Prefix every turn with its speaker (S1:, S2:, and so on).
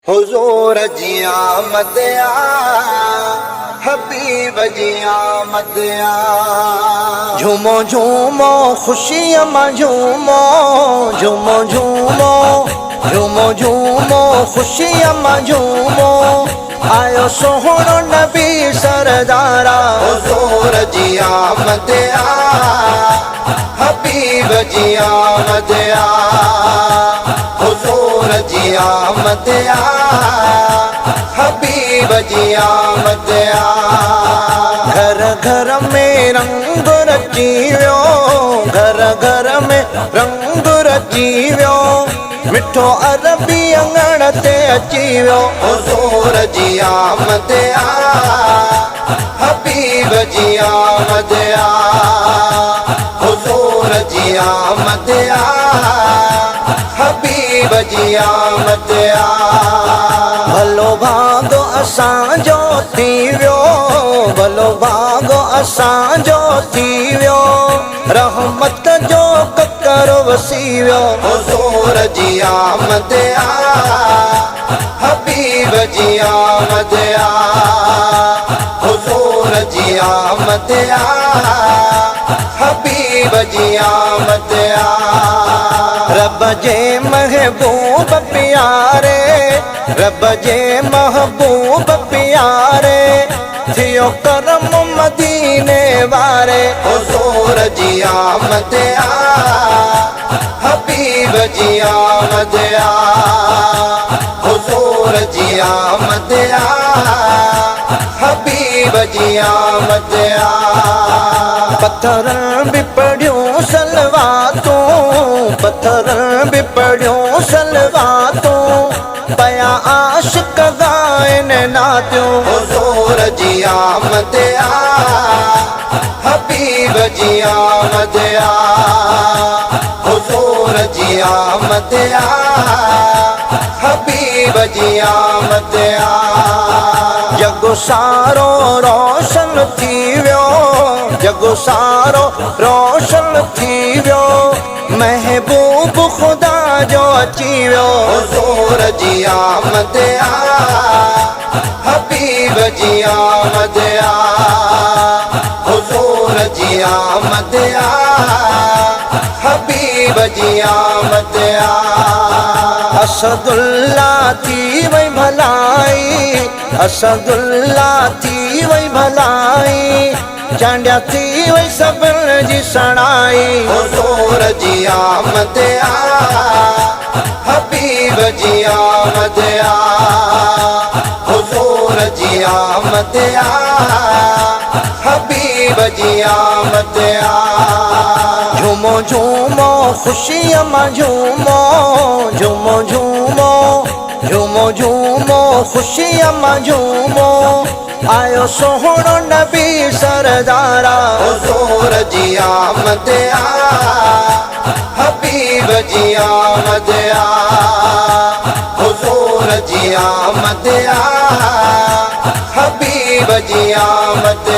S1: हुजूर जी आमद हबीब जी आमद झूमो झूमो खुशियां मां झूमो झूमो झूमो झूमो झूमो खुशियां मां झूमो आयो सोहणो नबी सरदारा हुजूर जी आमद हबीब जी आमद हुजूर जी आमद हबीब जी आमद घर घर में रंग रची वियो घर घर में रंग रची वियो मिठो अरबी अंगण ते अची वियो हुजूर जी आमद हबीब जी आमद हुजूर जी आमद हबीब जी आमद भलो भागो असांजो थी वियो भलो भागो असांजो थी वियो रहमत जो ककर वसी वियो हुजूर जी आमद हबीब जी आमद हुजूर जी आमद हबीब जी आमद रब जे महबूब प्यारे रब जे महबूब प्यारे थियो करम मदीने वारे हुजूर जी आमद हबीब जी आमद हुजूर जी आमद हबीब जी आमद पत्थर भी पढ़ियो सलवातों पत्थर भी पढ़ियो सलवातों पया आशिक गायन नात्यो हुजूर जी आमद हबीब जी आमद हुजूर जी आमद हबीब जी आमद जग सारो रोशन थी वियो जग सारो रोशन थी वियो महबूब खुदा जो अची वियो हुजूर जी आमद हबीब जी आमद हुजूर जी आमद हबीब जी आमद असदुल्ला थी वही भलाई असदुल्ला थी वही भलाई चांडिया थी वही सबिन जी सणाई हुजूर जी आमद हबीब जी आमद हुजूर जी आमद हबीब जी आमद झूमो झूमो खुशियां मां झूमो झूमो झूमो झूमो झूमो खुशियां मां झूमो आयो सोहणो नबी सरदारा हुजूर जी आमद हबीब जी आमद हुजूर जी आमद हबीब जी आमद